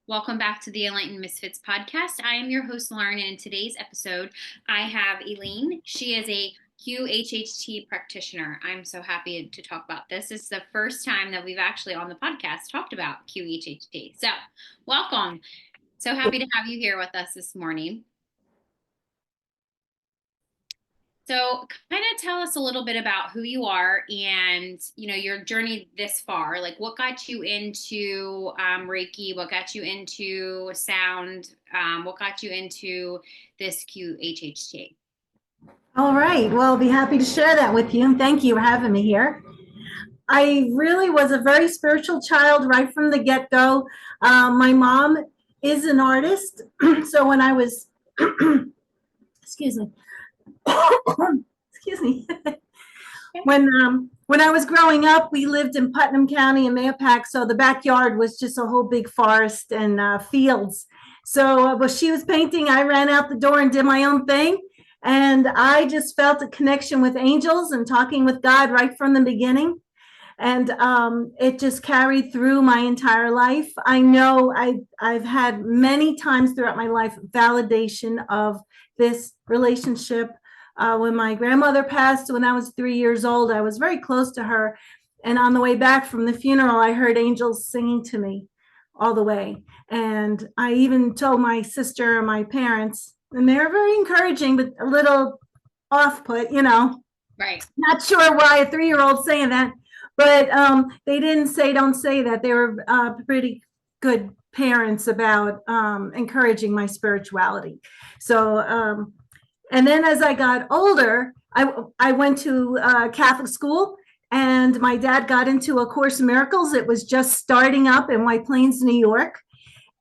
Welcome back to the Enlightened Misfits podcast. I am your host, Lauren, and in today's episode, I have Eileen. She is a QHHT practitioner. I'm so happy to talk about this. This is the first time that we've actually on the podcast talked about QHHT. So, welcome. So happy to have you here with us this morning. So, kind of tell us a little bit about who you are and your journey this far. Like, what got you into Reiki? What got you into sound? What got you into this QHHT? All right. Well, I'll be happy to share that with you. And thank you for having me here. I really was a very spiritual child right from the get go. My mom is an artist. So when I was, excuse me, excuse me, when I was growing up, we lived in Putnam County in Mahopac. So the backyard was just a whole big forest and fields. So while she was painting, I ran out the door and did my own thing. And I just felt a connection with angels and talking with God right from the beginning. And it just carried through my entire life. I know I've had many times throughout my life validation of this relationship. When my grandmother passed when I was 3 years old, I was very close to her. And on the way back from the funeral, I heard angels singing to me all the way. And I even told my sister and my parents, and they were very encouraging, but a little off put, Right. not sure why a 3-year-old saying that, but they didn't say don't say that. They were pretty good parents about encouraging my spirituality. So and then as I got older, I went to Catholic school, and my dad got into A Course in Miracles. It was just starting up in White Plains, New York,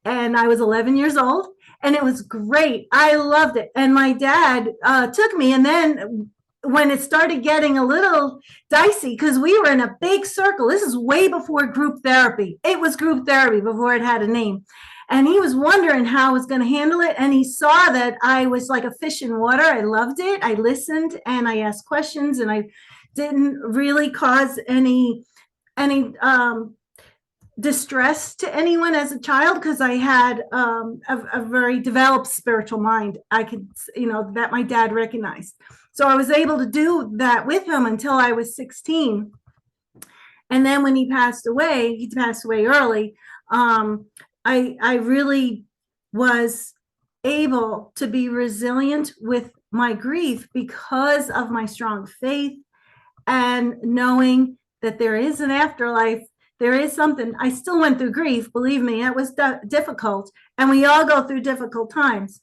and I was 11 years old, and it was great. I loved it. And my dad took me, and then when it started getting a little dicey, because we were in a big circle, this is way before group therapy. It was group therapy before it had a name. And he was wondering how I was going to handle it. And he saw that I was like a fish in water. I loved it. I listened and I asked questions, and I didn't really cause any distress to anyone as a child, because I had a very developed spiritual mind. I could, that my dad recognized. So I was able to do that with him until I was 16. And then when he passed away early. I really was able to be resilient with my grief because of my strong faith and knowing that there is an afterlife. There is something. I still went through grief, believe me. It was difficult, and we all go through difficult times.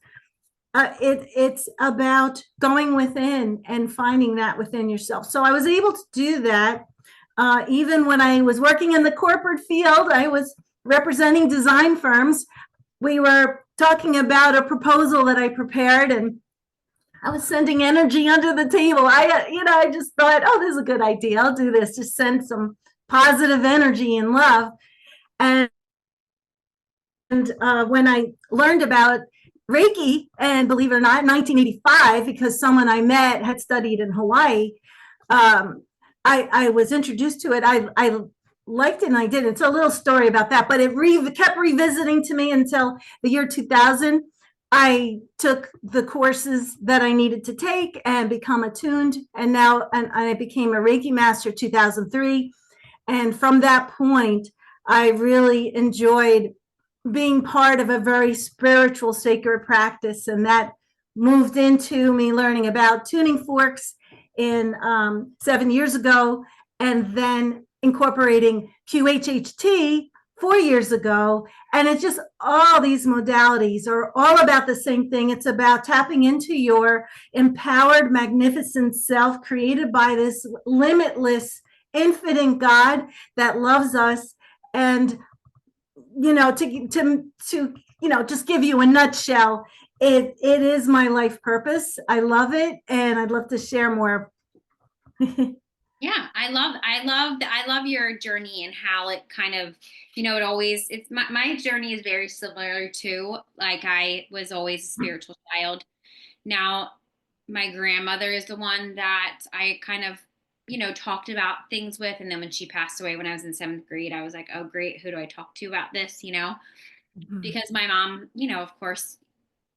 It's about going within and finding that within yourself. So I was able to do that. Even when I was working in the corporate field, I was representing design firms. We were talking about a proposal that I prepared, and I was sending energy under the table. I just thought, oh, this is a good idea. I'll do this. Just send some positive energy and love. And when I learned about Reiki, and believe it or not, in 1985, because someone I met had studied in Hawaii, I was introduced to it. I liked it, and I did. It's a little story about that, but it kept revisiting to me until the year 2000. I took the courses that I needed to take and become attuned, and I became a Reiki master 2003. And from that point, I really enjoyed being part of a very spiritual, sacred practice, and that moved into me learning about tuning forks in 7 years ago, and then incorporating QHHT 4 years ago. And it's just all these modalities are all about the same thing. It's about tapping into your empowered, magnificent self created by this limitless, infinite God that loves us. And to just give you a nutshell, it is my life purpose. I love it, and I'd love to share more. Yeah, I love your journey and how it kind of, it's my journey is very similar too. Like, I was always a spiritual child. Now, my grandmother is the one that I kind of, talked about things with. And then when she passed away when I was in seventh grade, I was like, oh, great. Who do I talk to about this? Mhm. because my mom, of course,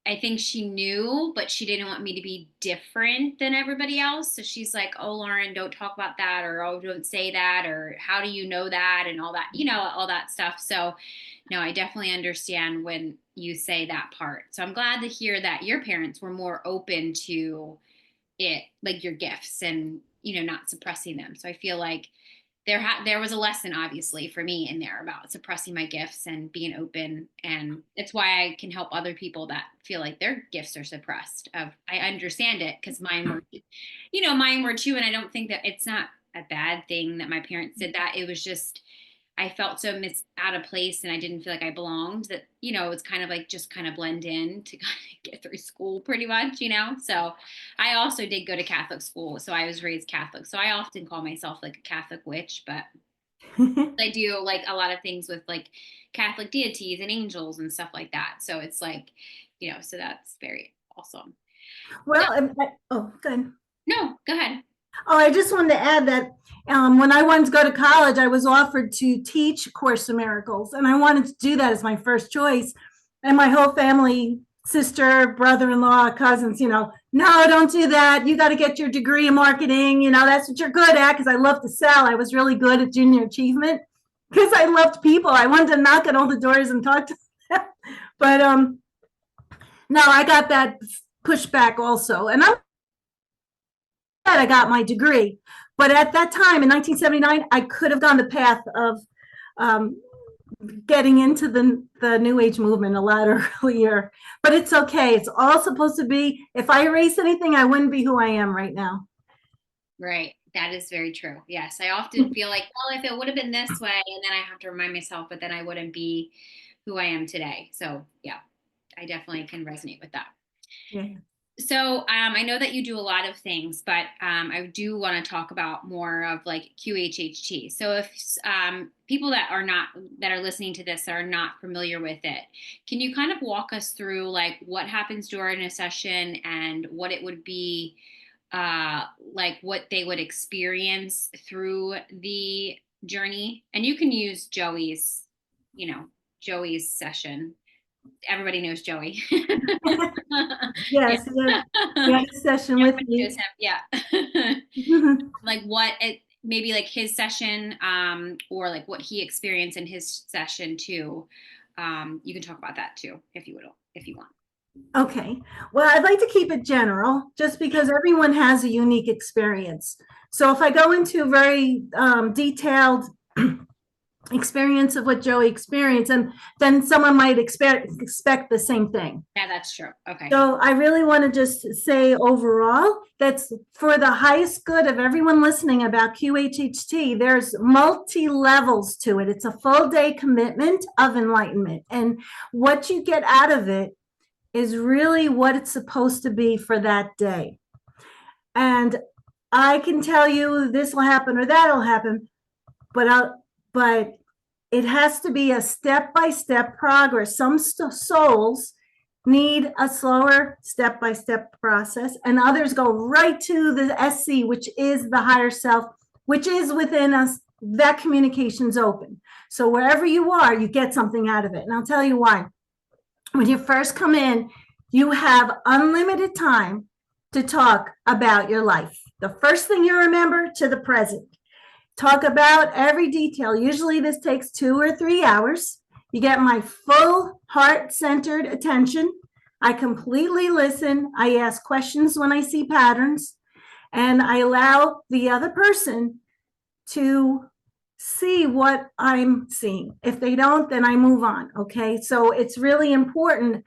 I think she knew, but she didn't want me to be different than everybody else. So she's like, "Oh, Lauren, don't talk about that," or "Oh, don't say that," or "How do you know that?" and all that, all that stuff. So, no, I definitely understand when you say that part. So I'm glad to hear that your parents were more open to it, like your gifts, and not suppressing them. So I feel like there was a lesson, obviously, for me in there about suppressing my gifts and being open, and it's why I can help other people that feel like their gifts are suppressed. I understand it because mine were too, and I don't think that it's not a bad thing that my parents did that. It was just I felt so out of place, and I didn't feel like I belonged, that it's kind of like just kind of blend in to kind of get through school pretty much. So I also did go to Catholic school, so I was raised Catholic, so I often call myself like a Catholic witch, but I do like a lot of things with like Catholic deities and angels and stuff like that, so it's like so that's very awesome. So Well, oh, good. no, go ahead. Oh, I just wanted to add that when I wanted to go to college, I was offered to teach Course in Miracles, and I wanted to do that as my first choice. And my whole family, sister, brother-in-law, cousins, no, don't do that. You got to get your degree in marketing. That's what you're good at. Because I love to sell. I was really good at junior achievement because I loved people. I wanted to knock on all the doors and talk to them. But no, I got that pushback also, and I'm I got my degree. But at that time in 1979, I could have gone the path of um, getting into the New Age movement a lot earlier. But it's okay. It's all supposed to be. If I erase anything, I wouldn't be who I am right now. Right. That is very true. Yes. I often feel like, well, if it would have been this way, and then I have to remind myself, but then I wouldn't be who I am today. So, yeah, I definitely can resonate with that. Yeah. So, I know that you do a lot of things, but I do want to talk about more of like QHHT. So, if people that are listening to this are not familiar with it, can you kind of walk us through like what happens during a session and what it would be like, what they would experience through the journey? And you can use you know, Joey's session. Everybody knows Joey. Yeah. Yes, you had a session with Everybody knows me. him. Yeah. Like maybe like his session, or like what he experienced in his session too. You can talk about that too, if you want. Okay. Well, I'd like to keep it general just because everyone has a unique experience. So if I go into very detailed experience of what Joey experienced, and then someone might expect the same thing. Yeah, that's true. Okay. So I really want to just say overall, that's for the highest good of everyone listening about QHHT. There's multi levels to it. It's a full day commitment of enlightenment. And what you get out of it is really what it's supposed to be for that day. And I can tell you this will happen or that'll happen, but it has to be a step-by-step progress. Some souls need a slower step-by-step process, and others go right to the SC, which is the higher self, which is within us. That communication's open. So wherever you are, you get something out of it. And I'll tell you why. When you first come in, you have unlimited time to talk about your life. The first thing you remember to the present. Talk about every detail. Usually this takes 2 or 3 hours. You get my full heart-centered attention. I completely listen. I ask questions when I see patterns, and I allow the other person to see what I'm seeing. If they don't, then I move on. Okay. So it's really important.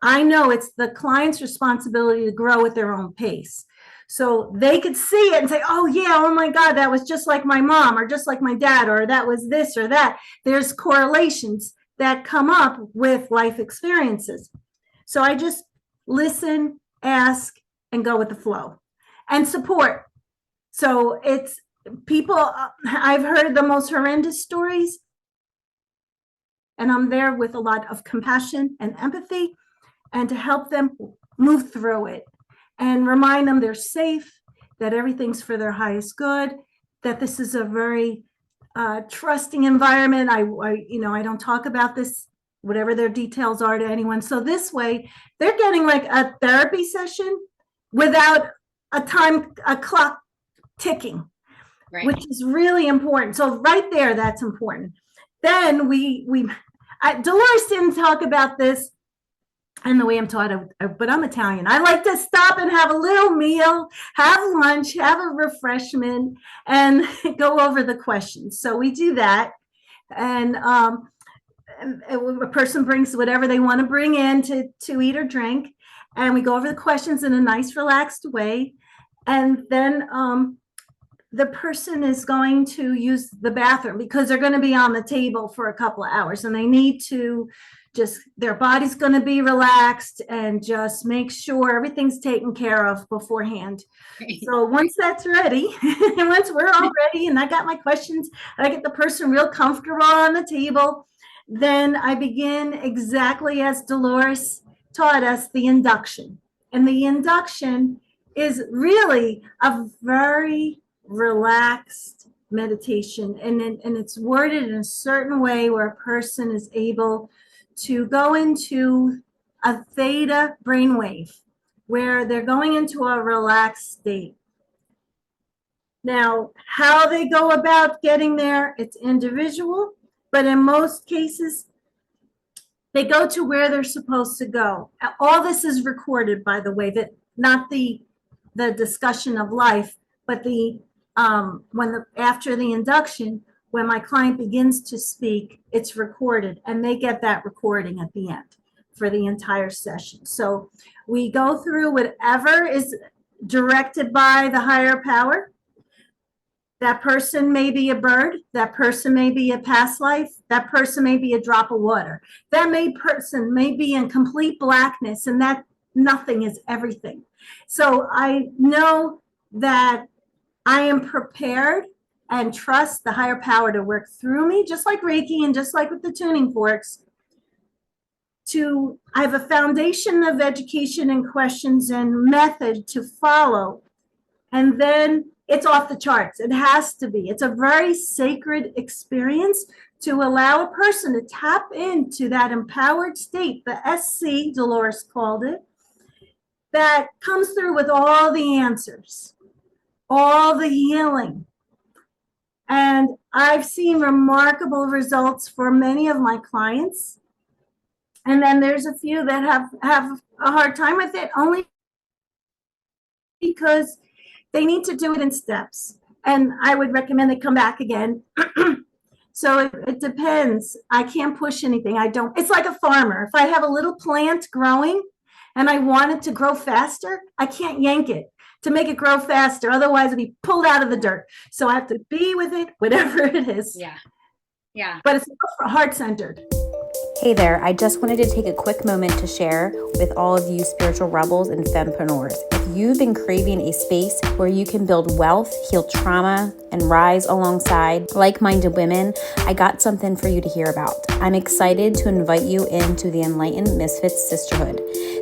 I know it's the client's responsibility to grow at their own pace. So they could see it and say, oh, yeah, oh my God, that was just like my mom or just like my dad, or that was this or that. There's correlations that come up with life experiences. So I just listen, ask, and go with the flow and support. So it's people, I've heard the most horrendous stories, and I'm there with a lot of compassion and empathy and to help them move through it and remind them they're safe, that everything's for their highest good, that this is a very trusting environment. I don't talk about this whatever their details are to anyone. So this way, they're getting like a therapy session without a clock ticking, Right. which is really important. So right there, that's important. Then Dolores didn't talk about this and the way I'm taught, but I'm Italian. I like to stop and have a little meal, have lunch, have a refreshment, and go over the questions. So we do that. And a person brings whatever they want to bring in to eat or drink. And we go over the questions in a nice, relaxed way. And then the person is going to use the bathroom because they're going to be on the table for a couple of hours and they need to their body's going to be relaxed and just make sure everything's taken care of beforehand. So once that's ready, and once we're all ready and I got my questions, I get the person real comfortable on the table, then I begin exactly as Dolores taught us, the induction. And the induction is really a very relaxed meditation, and it's worded in a certain way where a person is able to go into a theta brainwave where they're going into a relaxed state. Now, how they go about getting there, it's individual, but in most cases, they go to where they're supposed to go. All this is recorded, by the way, that not the discussion of life, but after the induction, when my client begins to speak, it's recorded and they get that recording at the end for the entire session. So we go through whatever is directed by the higher power. That person may be a bird, that person may be a past life, that person may be a drop of water. That person may be in complete blackness, and that nothing is everything. So I know that I am prepared and trust the higher power to work through me, just like Reiki and just like with the tuning forks. I have a foundation of education and questions and method to follow. And then it's off the charts. It has to be. It's a very sacred experience to allow a person to tap into that empowered state, the SC, Dolores called it, that comes through with all the answers, all the healing. And I've seen remarkable results for many of my clients. And then there's a few that have a hard time with it, only because they need to do it in steps. And I would recommend they come back again. So it depends. I can't push anything. It's like a farmer. If I have a little plant growing and I want it to grow faster, I can't yank it to make it grow faster. Otherwise, it'll be pulled out of the dirt. So I have to be with it, whatever it is. Yeah. Yeah. But it's heart-centered. Hey there, I just wanted to take a quick moment to share with all of you spiritual rebels and fempreneurs. If you've been craving a space where you can build wealth, heal trauma, and rise alongside like-minded women, I got something for you to hear about. I'm excited to invite you into the Enlightened Misfits Sisterhood.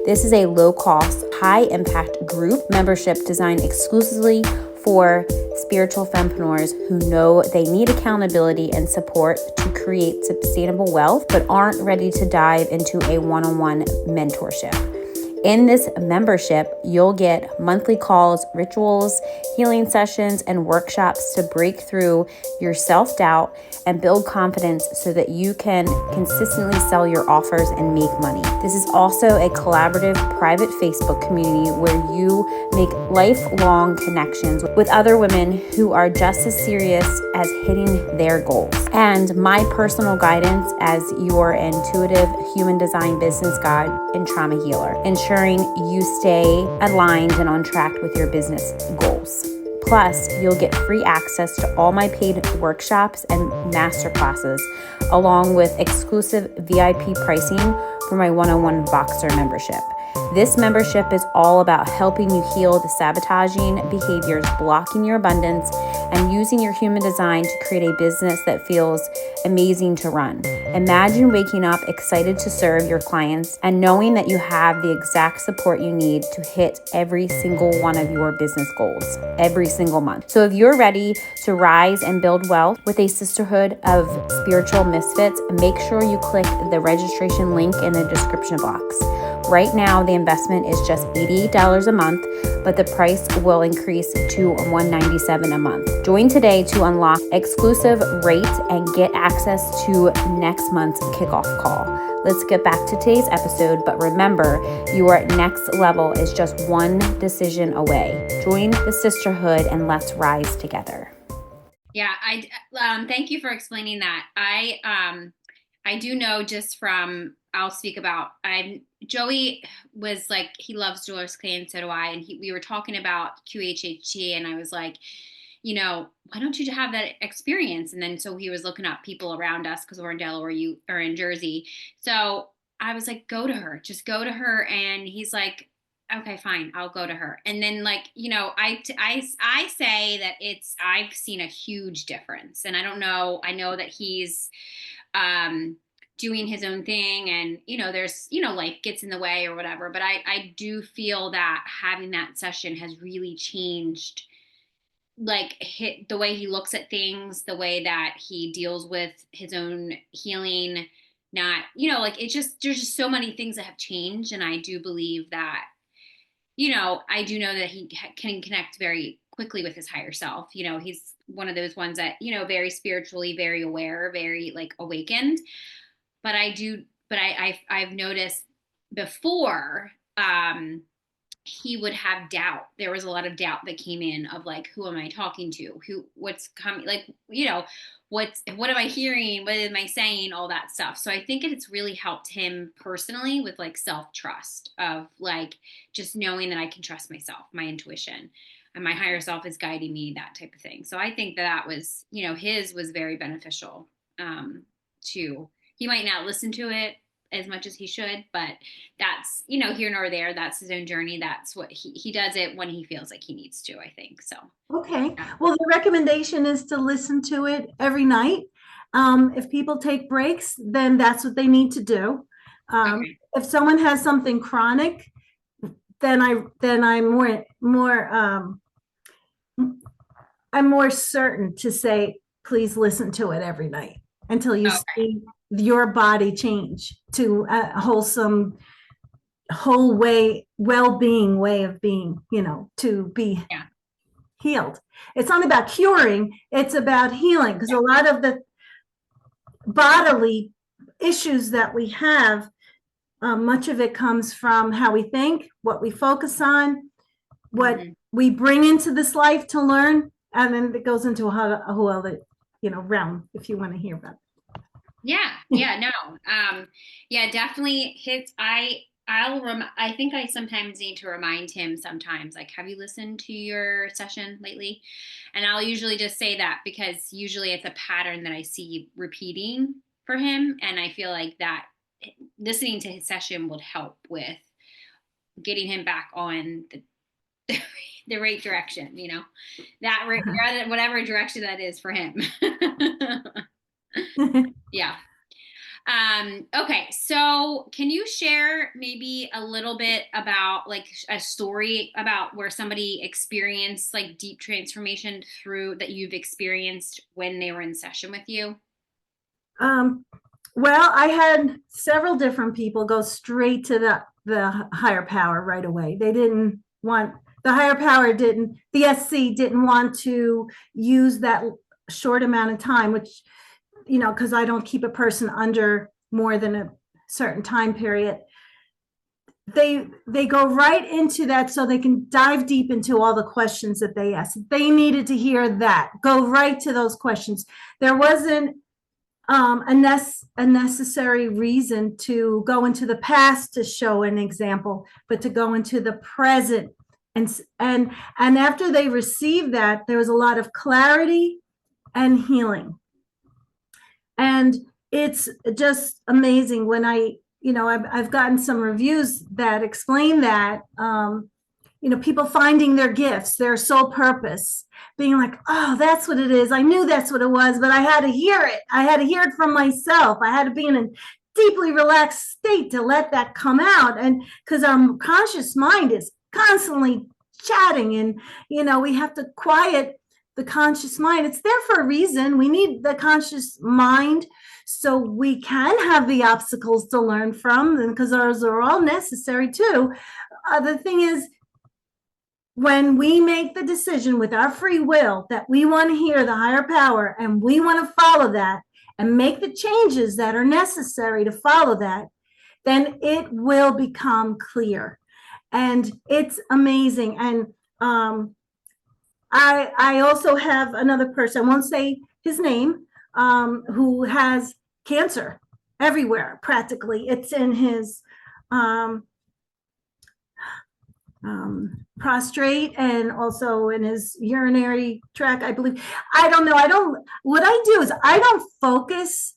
This is a low-cost, high-impact group membership designed exclusively for spiritual fempreneurs who know they need accountability and support to create sustainable wealth, but aren't ready to dive into a one-on-one mentorship. In this membership, you'll get monthly calls, rituals, healing sessions, and workshops to break through your self-doubt and build confidence so that you can consistently sell your offers and make money. This is also a collaborative private Facebook community where you make lifelong connections with other women who are just as serious as hitting their goals. And my personal guidance as your intuitive human design business guide and trauma healer, ensuring you stay aligned and on track with your business goals. Plus, you'll get free access to all my paid workshops and masterclasses, along with exclusive VIP pricing for my one-on-one Voxer membership. This membership is all about helping you heal the sabotaging behaviors blocking your abundance and using your human design to create a business that feels amazing to run. Imagine waking up excited to serve your clients and knowing that you have the exact support you need to hit every single one of your business goals every single month. So if you're ready to rise and build wealth with a sisterhood of spiritual misfits, make sure you click the registration link in the description box. Right now, the investment is just $88 a month, but the price will increase to $197 a month. Join today to unlock exclusive rates and get access to next month's kickoff call. Let's get back to today's episode, but remember, your next level is just one decision away. Join the sisterhood and let's rise together. Yeah, I thank you for explaining that. I do know just from, I'll speak about, Joey was like, he loves Dolores Clay and so do I. And we were talking about QHHT and I was like, why don't you have that experience? And then, so he was looking up people around us because we're in Delaware, you are in Jersey. So I was like, just go to her. And he's like, okay, fine, I'll go to her. And then I say that I've seen a huge difference and I know that he's, doing his own thing and, there's, life gets in the way or whatever. But I do feel that having that session has really changed, the way he looks at things, the way that he deals with his own healing, there's just so many things that have changed. And I do believe that, I do know that he can connect very quickly with his higher self. He's one of those ones that, very spiritually, very aware, very awakened. But I've noticed before, he would have doubt. There was a lot of doubt that came in of who am I talking to? What's coming? What am I hearing? What am I saying? All that stuff. So I think it's really helped him personally with self-trust of just knowing that I can trust myself, my intuition, and my higher self is guiding me, that type of thing. So I think that was, his was very beneficial, to, he might not listen to it as much as he should, but that's, here nor there. That's his own journey. That's what he does it when he feels like he needs to, I think. So. Okay. Well, the recommendation is to listen to it every night. If people take breaks, then that's what they need to do. Okay. If someone has something chronic, then I'm more certain to say, please listen to it every night until you see your body change to a wholesome, well-being way of being, to be healed. It's not about curing, it's about healing, because a lot of the bodily issues that we have, much of it comes from how we think, what we focus on, what we bring into this life to learn, and then it goes into a whole other, realm, if you want to hear about it. Definitely I think I sometimes need to remind him sometimes, have you listened to your session lately? And I'll usually just say that because usually it's a pattern that I see repeating for him. And I feel like that listening to his session would help with getting him back on the right direction, that whatever direction that is for him. Yeah. Okay. So can you share maybe a little bit about a story about where somebody experienced deep transformation that you've experienced when they were in session with you? Well, I had several different people go straight to the higher power right away. They didn't want, the higher power didn't, the SC didn't want to use that short amount of time, which, because I don't keep a person under more than a certain time period. They go right into that so they can dive deep into all the questions that they asked. They needed to hear that. Go right to those questions. There wasn't a necessary reason to go into the past to show an example, but to go into the present. And after they received that, there was a lot of clarity and healing. And it's just amazing when I've gotten some reviews that explain that people finding their gifts, their soul purpose, being like, oh, that's what it is. I knew that's what it was, but I had to hear it. I had to hear it from myself. I had to be in a deeply relaxed state to let that come out. And because our conscious mind is constantly chatting, and, we have to quiet the conscious mind. It's there for a reason. We need the conscious mind so we can have the obstacles to learn from, and because those are all necessary too. The thing is, when we make the decision with our free will that we want to hear the higher power and we want to follow that and make the changes that are necessary to follow that, then it will become clear. And it's amazing. And I also have another person, I won't say his name, who has cancer everywhere, practically. It's in his prostate and also in his urinary tract, I believe. I don't know. What I do is I don't focus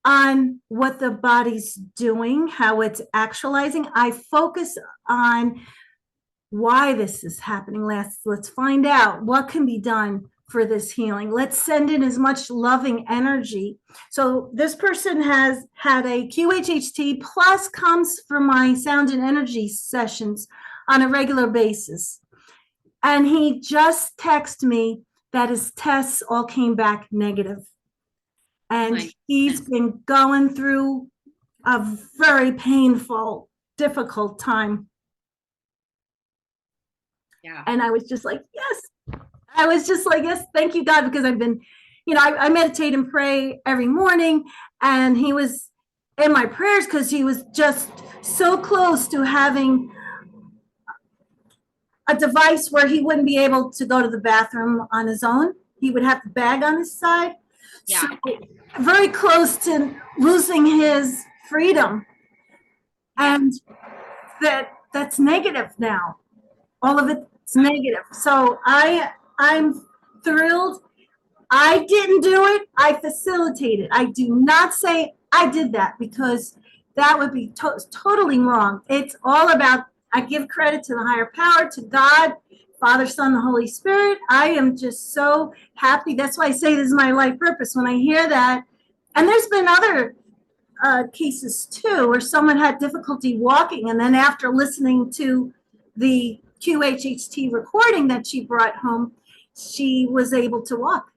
on what the body's doing, how it's actualizing. I focus on why this is happening. Let's find out what can be done for this healing. Let's send in as much loving energy. So this person has had a QHHT plus comes for my sound and energy sessions on a regular basis. And he just texted me that his tests all came back negative. And he's been going through a very painful, difficult time. Yeah. And I was just like, yes. I was just like, yes, thank you, God, because I've been, I meditate and pray every morning. And he was in my prayers because he was just so close to having a device where he wouldn't be able to go to the bathroom on his own. He would have the bag on his side. Yeah. So very close to losing his freedom. And that's negative now. All of it's negative. So I'm thrilled. I didn't do it. I facilitated. I do not say I did that, because that would be totally wrong. It's all about, I give credit to the higher power, to God, Father, Son, the Holy Spirit. I am just so happy. That's why I say this is my life purpose. When I hear that, and there's been other cases too, where someone had difficulty walking, and then after listening to the QHHT recording that she brought home, she was able to walk.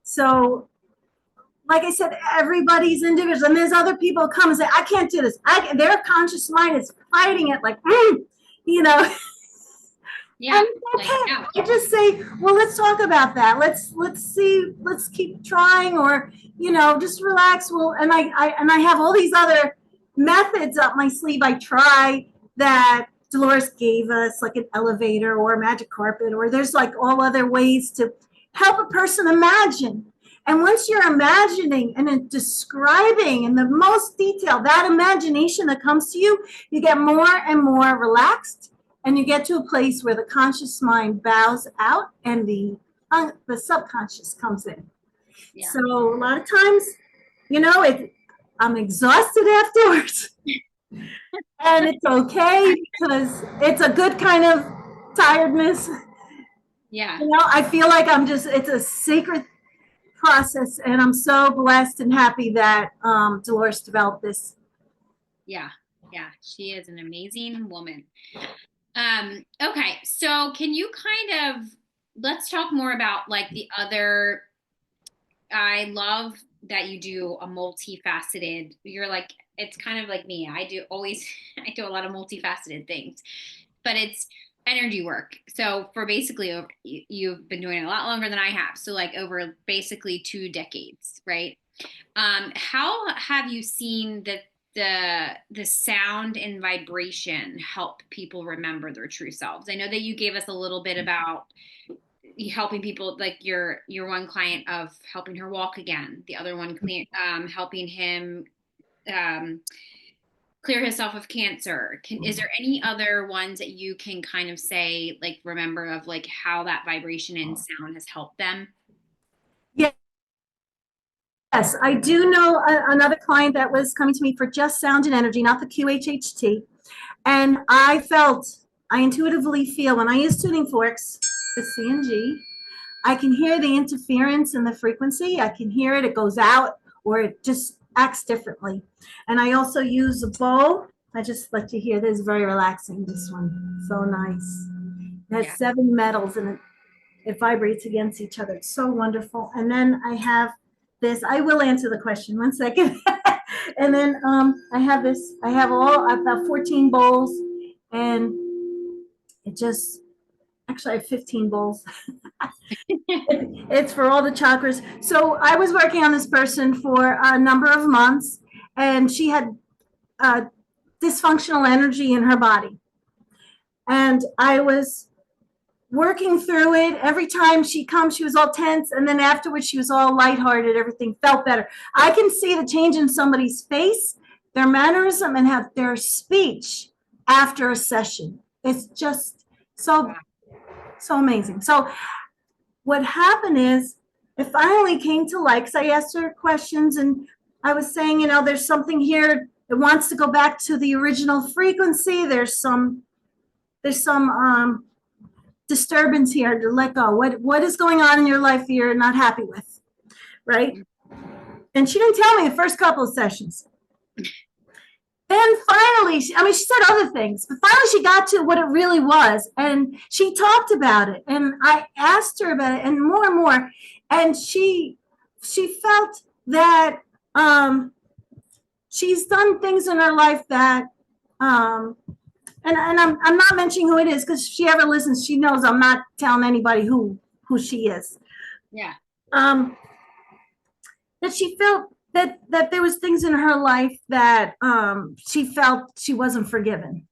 So, like I said, everybody's individual, and there's other people come and say, I can't do this. Their conscious mind is fighting it like, Yeah. Okay. I just say, well, let's talk about that. Let's see, let's keep trying, or, just relax. Well, and I have all these other methods up my sleeve. I try that Dolores gave us, like an elevator or a magic carpet, or there's like all other ways to help a person imagine. And once you're imagining and describing in the most detail, that imagination that comes to you, you get more and more relaxed, and you get to a place where the conscious mind bows out and the subconscious comes in. Yeah. So a lot of times, I'm exhausted afterwards. And it's okay, because it's a good kind of tiredness. Yeah. I feel like it's a sacred process, and I'm so blessed and happy that Dolores developed this. Yeah. She is an amazing woman. Okay. So can you let's talk more about like the other, I love that you do a multifaceted, you're like, it's kind of like me. I do a lot of multifaceted things, but it's energy work. So for basically, you've been doing it a lot longer than I have. So like over basically 2 decades, right? How have you seen the sound and vibration help people remember their true selves? I know that you gave us a little bit about helping people, like your one client of helping her walk again, the other one helping him clear himself of cancer. Is there any other ones that you can kind of say, like, remember of like how that vibration and sound has helped them? Yeah. Yes, I do know another client that was coming to me for just sound and energy, not the QHHT. And I felt I intuitively feel when I use tuning forks, the C and G, I can hear the interference in the frequency. I can hear it. It goes out or it just acts differently. And I also use a bowl. I just let you hear this. Very relaxing, this one. So nice. It has 7 metals and it vibrates against each other. It's so wonderful. And then I have this. I will answer the question. One second. And then I have this. I have about 14 bowls. And it just, actually, I have 15 bowls. It's for all the chakras. So I was working on this person for a number of months, and she had dysfunctional energy in her body. And I was working through it. Every time she comes, she was all tense. And then afterwards, she was all lighthearted. Everything felt better. I can see the change in somebody's face, their mannerism, and have their speech after a session. It's just so amazing. So what happened is it finally came to light because I asked her questions and I was saying, there's something here. It wants to go back to the original frequency. There's some disturbance here to let go. What is going on in your life you're not happy with, right? And she didn't tell me the first couple of sessions. Then finally, she said other things, but finally she got to what it really was. And she talked about it. And I asked her about it and more. And she felt that she's done things in her life that, and I'm not mentioning who it is because if she ever listens, she knows I'm not telling anybody who she is. Yeah. That she felt that there was things in her life that she felt she wasn't forgiven.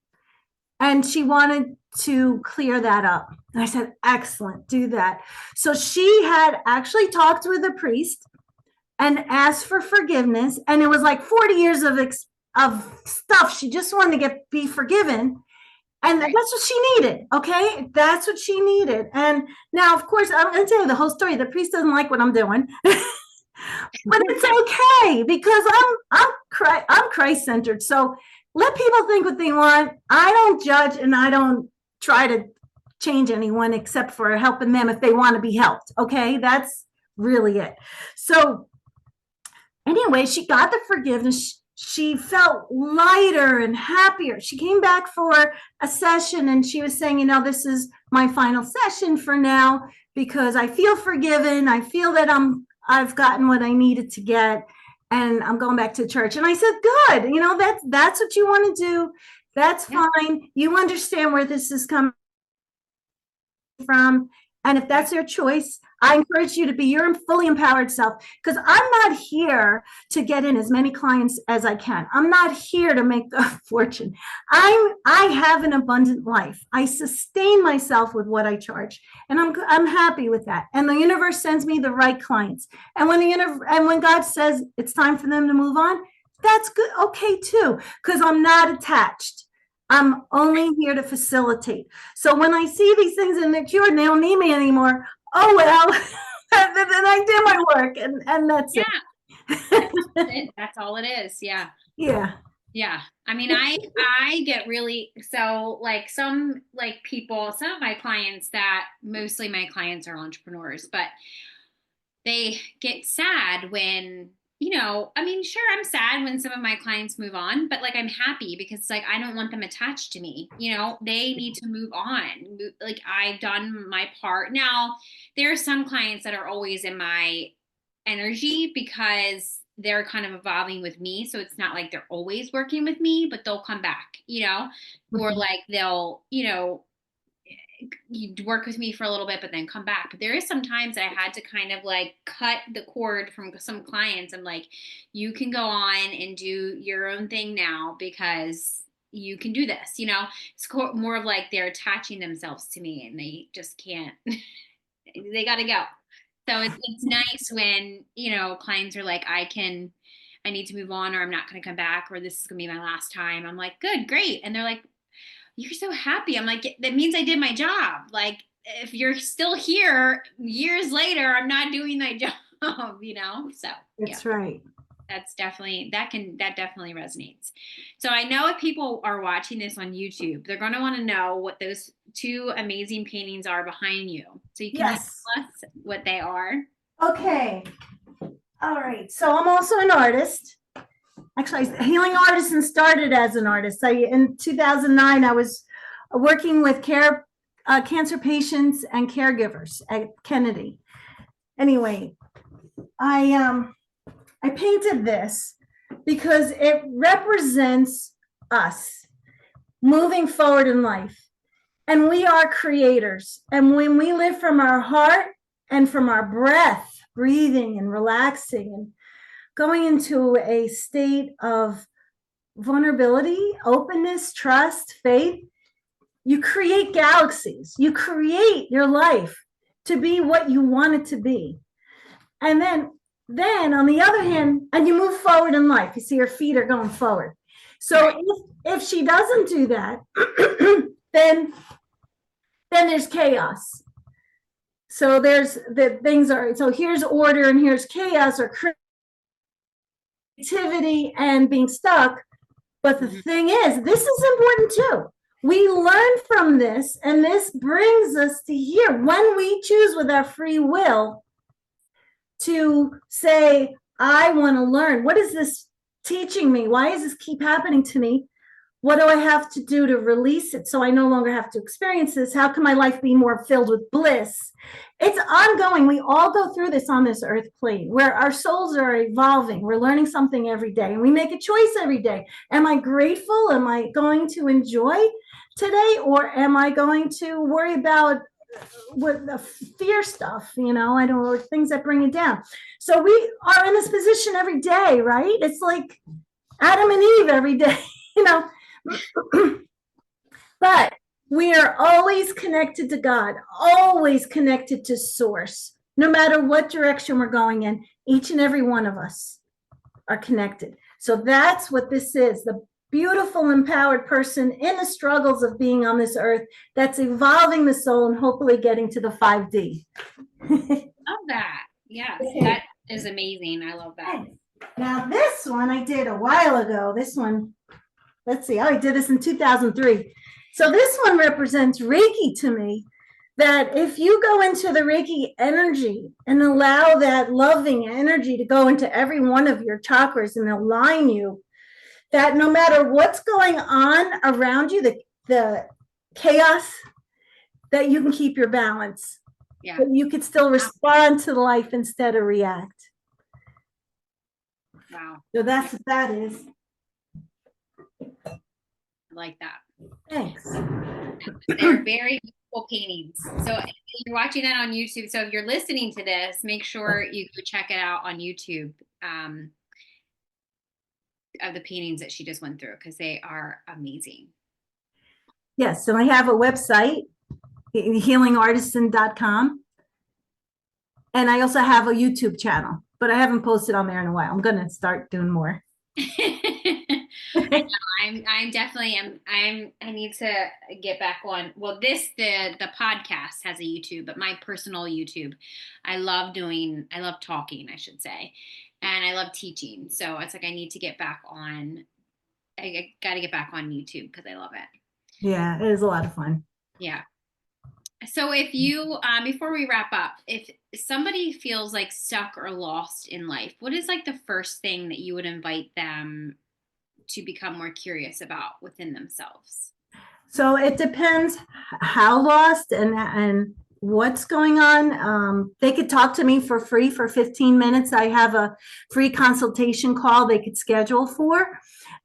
And she wanted to clear that up. And I said, excellent, do that. So she had actually talked with a priest and asked for forgiveness. And it was like 40 years of stuff. She just wanted to be forgiven. And that's what she needed. Okay. That's what she needed. And now, of course, I'm going to tell you the whole story. The priest doesn't like what I'm doing. But it's okay because I'm Christ-centered. So let people think what they want. I don't judge and I don't try to change anyone except for helping them if they want to be helped. Okay, that's really it. So anyway, she got the forgiveness. She felt lighter and happier. She came back for a session and she was saying, this is my final session for now because I feel forgiven. I feel that I've gotten what I needed to get and I'm going back to church. And I said, good, that's what you want to do. That's fine. You understand where this is coming from. And if that's your choice, I encourage you to be your fully empowered self because I'm not here to get in as many clients as I can. I'm not here to make a fortune. I have an abundant life. I sustain myself with what I charge, and I'm happy with that. And the universe sends me the right clients. And when God says it's time for them to move on, that's good. Okay, too, because I'm not attached. I'm only here to facilitate. So when I see these things and they're cured and they don't need me anymore, oh, well, then I did my work and that's it. That's all it is. Yeah. Yeah. Yeah. I get really, so like some of my clients that mostly my clients are entrepreneurs, but they get sad when, sure, I'm sad when some of my clients move on, but I'm happy because I don't want them attached to me. They need to move on. I've done my part. Now, there are some clients that are always in my energy because they're kind of evolving with me. So it's not like they're always working with me, but they'll come back, or they'll, you work with me for a little bit, but then come back. But there is sometimes I had to kind of cut the cord from some clients. I'm like, you can go on and do your own thing now because you can do this, it's more of they're attaching themselves to me and they just can't, they got to go. So it's nice when, clients are like, I need to move on or I'm not going to come back or this is going to be my last time. I'm like, good, great. And they're like, you're so happy. I'm like, that means I did my job. If you're still here years later, I'm not doing my job, So that's right. that definitely resonates. So I know if people are watching this on YouTube, they're going to want to know what those two amazing paintings are behind you. So you can Yes. tell us what they are. Okay. All right. So I'm also an artist. Actually, Healing Artisan started as an artist. In 2009, I was working with cancer patients and caregivers at Kennedy. Anyway, I painted this because it represents us moving forward in life. And we are creators. And when we live from our heart and from our breath, breathing and relaxing and going into a state of vulnerability, openness, trust, faith, you create galaxies. You create your life to be what you want it to be. And then on the other hand, and you move forward in life. You see your feet are going forward. So if she doesn't do that, then there's chaos. So there's the things are, so here's order and here's chaos or creativity and being stuck. But the thing is, this is important too. We learn from this, and this brings us to here. When we choose with our free will to say, I want to learn, what is this teaching me? Why does this keep happening to me? What do I have to do to release it so I no longer have to experience this? How can my life be more filled with bliss? It's ongoing. We all go through this on this earth plane where our souls are evolving. We're learning something every day, and we make a choice every day. Am I grateful? Am I going to enjoy today, or am I going to worry about what the fear stuff, I don't know, things that bring it down. So we are in this position every day, right? It's like Adam and Eve every day, But we are always connected to God, always connected to source. No matter what direction we're going in, each and every one of us are connected. So that's what this is, the beautiful, empowered person in the struggles of being on this earth that's evolving the soul and hopefully getting to the 5D. Love that. Yes, that is amazing. I love that. Now, this one I did a while ago. This one, let's see, I did this in 2003. So this one represents Reiki to me, that if you go into the Reiki energy and allow that loving energy to go into every one of your chakras and align you, that no matter what's going on around you, the chaos, that you can keep your balance. Yeah. But you could still respond to life instead of react. Wow. So that's what that is. I like that. Thanks. They're very beautiful paintings. So if you're watching that on YouTube, so if you're listening to this, make sure you go check it out on YouTube. Of the paintings that she just went through, because they are amazing. Yes, and I have a website, healingartisan.com, and I also have a YouTube channel, but I haven't posted on there in a while. I'm gonna start doing more. I'm definitely I need to get back on. Well, the podcast has a YouTube, but my personal YouTube, I love talking, I should say. And I love teaching. So it's like I need to get back on. I got to get back on YouTube because I love it. Yeah, it is a lot of fun. Yeah. So if you, before we wrap up, if somebody feels like stuck or lost in life, what is like the first thing that you would invite them to become more curious about within themselves? So it depends how lost and what's going on. They could talk to me for free for 15 minutes. I have a free consultation call they could schedule for,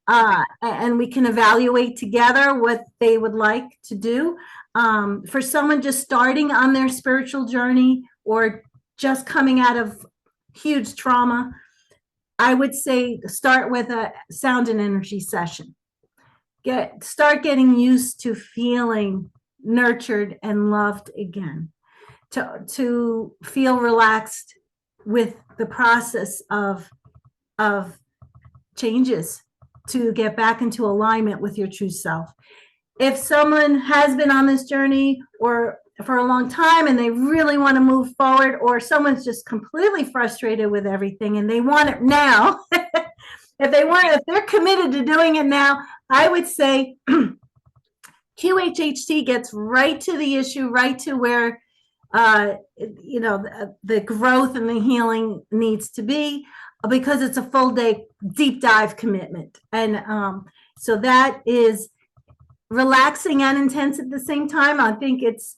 and we can evaluate together what they would like to do. For someone just starting on their spiritual journey or just coming out of huge trauma, I would say start with a sound and energy session. Start getting used to feeling nurtured and loved again, to feel relaxed with the process of changes, to get back into alignment with your true self. If someone has been on this journey or for a long time and they really want to move forward, or someone's just completely frustrated with everything and they want it now. If they're committed to doing it now, I would say QHHT gets right to the issue, right to where the growth and the healing needs to be, because it's a full day deep dive commitment. And so that is relaxing and intense at the same time. I think it's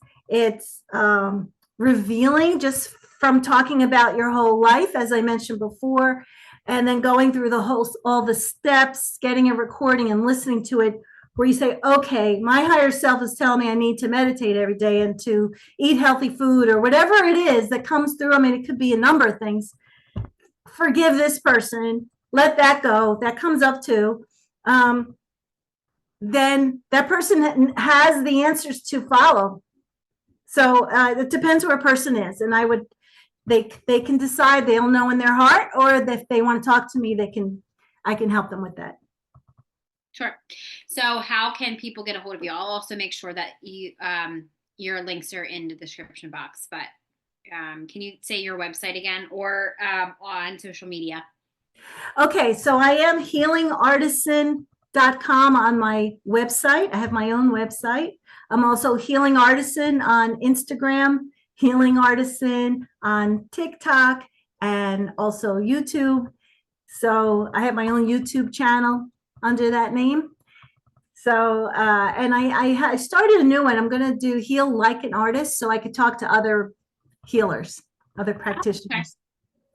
revealing just from talking about your whole life, as I mentioned before, and then going through all the steps, getting a recording and listening to it, where you say, okay, my higher self is telling me I need to meditate every day and to eat healthy food, or whatever it is that comes through. I mean, it could be a number of things. Forgive this person, let that go. That comes up too. Then that person has the answers to follow. So it depends where a person is, and they can decide. They'll know in their heart, or if they want to talk to me, I can help them with that. Sure. So how can people get a hold of you? I'll also make sure that your links are in the description box, but can you say your website again, or on social media? Okay, so I am healingartisan.com on my website. I have my own website. I'm also Healing Artisan on Instagram, Healing Artisan on TikTok, and also YouTube. So I have my own YouTube channel under that name. So, and I started a new one. I'm going to do Heal Like an Artist, so I could talk to other healers, other practitioners.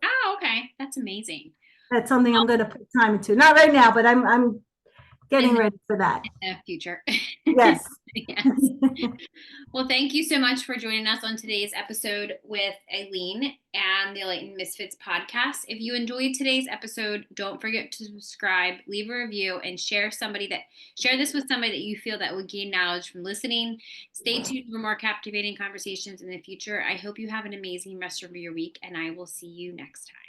Oh, okay. That's amazing. That's something I'm going to put time into. Not right now, but I'm getting ready for that. In the future. Yes. Yes. Well, thank you so much for joining us on today's episode with Eileen and the Enlightened Misfits podcast. If you enjoyed today's episode, don't forget to subscribe, leave a review, and share this with somebody that you feel that would gain knowledge from listening. Stay tuned for more captivating conversations in the future. I hope you have an amazing rest of your week, and I will see you next time.